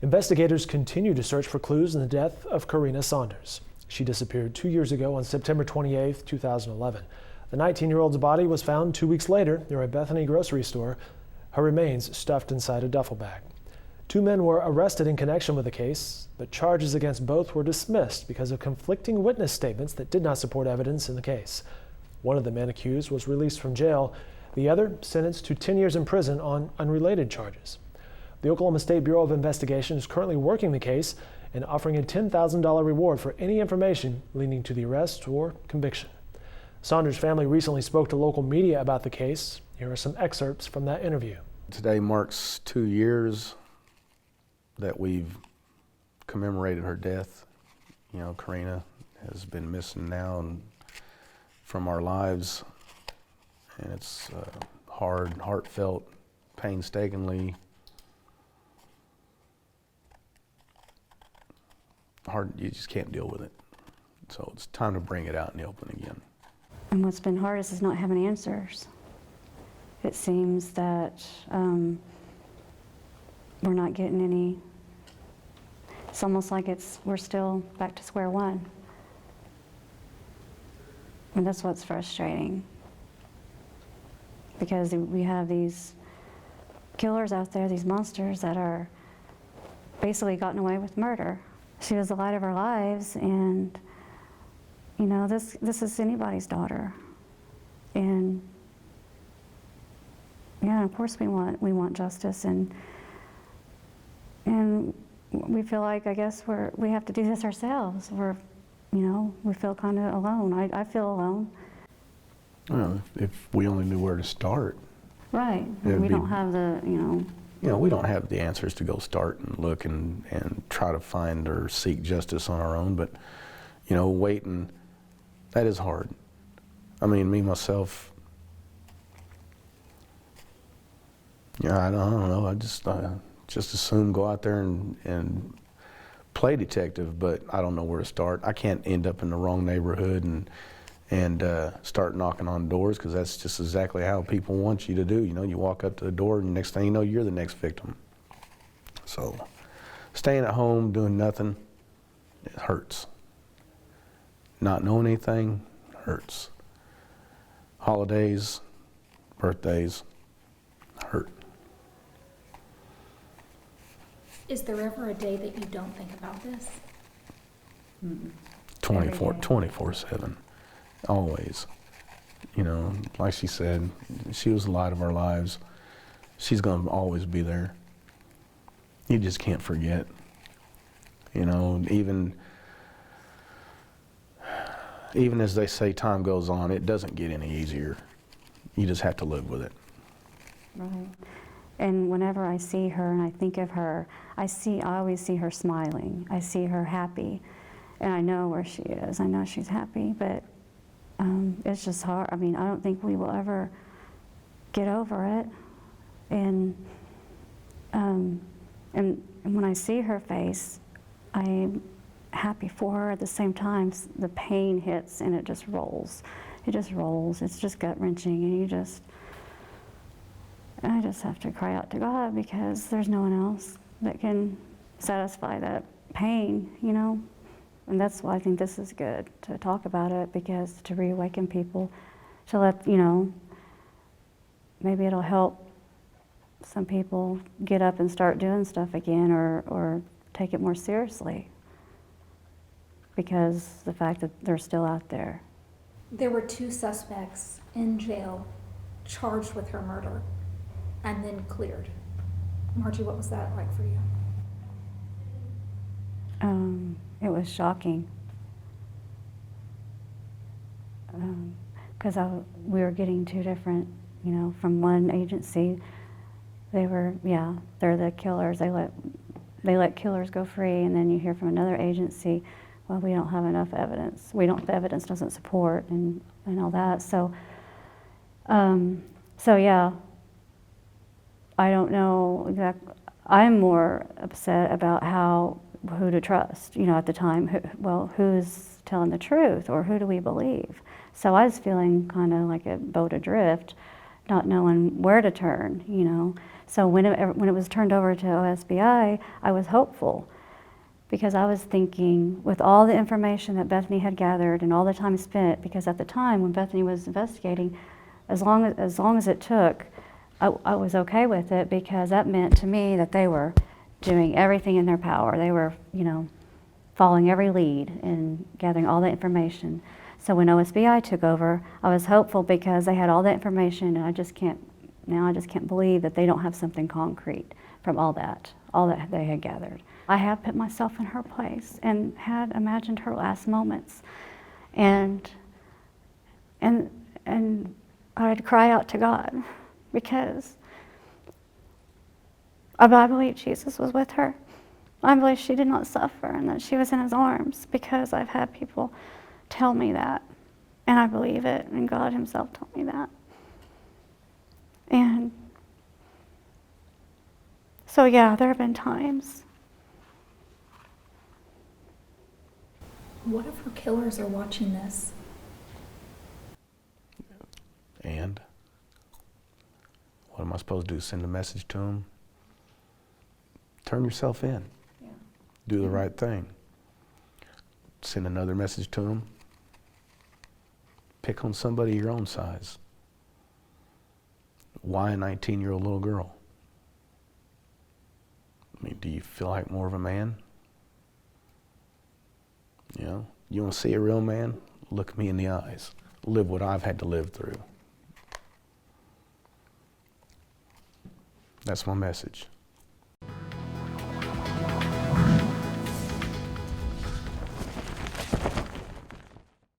Investigators continue to search for clues in the death of Carina Saunders. She disappeared 2 years ago on September 28, 2011. The 19-year-old's body was found 2 weeks later near a Bethany grocery store, her remains stuffed inside a duffel bag. 2 men were arrested in connection with the case, but charges against both were dismissed because of conflicting witness statements that did not support evidence in the case. One of the men accused was released from jail, the other sentenced to 10 years in prison on unrelated charges. The Oklahoma State Bureau of Investigation is currently working the case and offering a $10,000 reward for any information leading to the arrest or conviction. Saunders' family recently spoke to local media about the case. Here are some excerpts from that interview. Today marks 2 years that we've commemorated her death. You know, Carina has been missing now from our lives, and it's hard, heartfelt, painstakingly hard. You just can't deal with it. So it's time to bring it out in the open again. And what's been hardest is not having answers. It seems that we're not getting any. It's almost like we're still back to square one. And that's what's frustrating. Because we have these killers out there, these monsters that are basically gotten away with murder. She was the light of our lives, and you know, this is anybody's daughter. And yeah, of course we want justice, and we feel like, I guess we have to do this ourselves. We feel kind of alone. I feel alone. Well, if we only knew where to start. Right. We don't have the, we don't have the answers to go start and look and try to find or seek justice on our own, but, waiting, that is hard. I mean, me, myself, I don't know, I just assume go out there and play detective, but I don't know where to start. I can't end up in the wrong neighborhood and start knocking on doors, because that's just exactly how people want you to do. You walk up to the door, and next thing you know, you're the next victim. So staying at home, doing nothing, it hurts. Not knowing anything hurts. Holidays, birthdays hurt. Is there ever a day that you don't think about this? 24/7. Always. Like she said, she was the light of our lives. She's going to always be there. You just can't forget. Even as they say time goes on, it doesn't get any easier. You just have to live with it. Right. And whenever I see her and I think of her, I always see her smiling. I see her happy. And I know where she is. I know she's happy, but it's just hard. I mean, I don't think we will ever get over it. And when I see her face, I'm happy for her. At the same time, the pain hits and it just rolls. It just rolls. It's just gut-wrenching, and I just have to cry out to God, because there's no one else that can satisfy that pain, And that's why I think this is good, to talk about it, because to reawaken people, to let, maybe it'll help some people get up and start doing stuff again, or take it more seriously, because the fact that they're still out there. There were 2 suspects in jail charged with her murder and then cleared. Margie, what was that like for you? It was shocking, because we were getting 2 different, from one agency. They're the killers. They let killers go free, and then you hear from another agency, well, we don't have enough evidence. The evidence doesn't support, and all that. So yeah, I don't know exactly. I'm more upset about who to trust, at the time. Who's telling the truth, or who do we believe? So I was feeling kind of like a boat adrift, not knowing where to turn, you know. So when it was turned over to OSBI, I was hopeful, because I was thinking, with all the information that Bethany had gathered and all the time spent, because at the time when Bethany was investigating, as long as it took, I was okay with it, because that meant to me that they were doing everything in their power. They were, you know, following every lead and gathering all the information. So when OSBI took over, I was hopeful, because they had all that information, and I just can't believe that they don't have something concrete from all that they had gathered. I have put myself in her place and had imagined her last moments, and I'd cry out to God, because I believe Jesus was with her. I believe she did not suffer and that she was in his arms, because I've had people tell me that, and I believe it, and God himself told me that. And so yeah, there have been times. What if her killers are watching this? And what am I supposed to do? Send a message to them? Turn yourself in. Yeah. Do the right thing. Send another message to them. Pick on somebody your own size. Why a 19-year-old little girl? I mean, do you feel like more of a man? You know, you want to see a real man? Look me in the eyes. Live what I've had to live through. That's my message.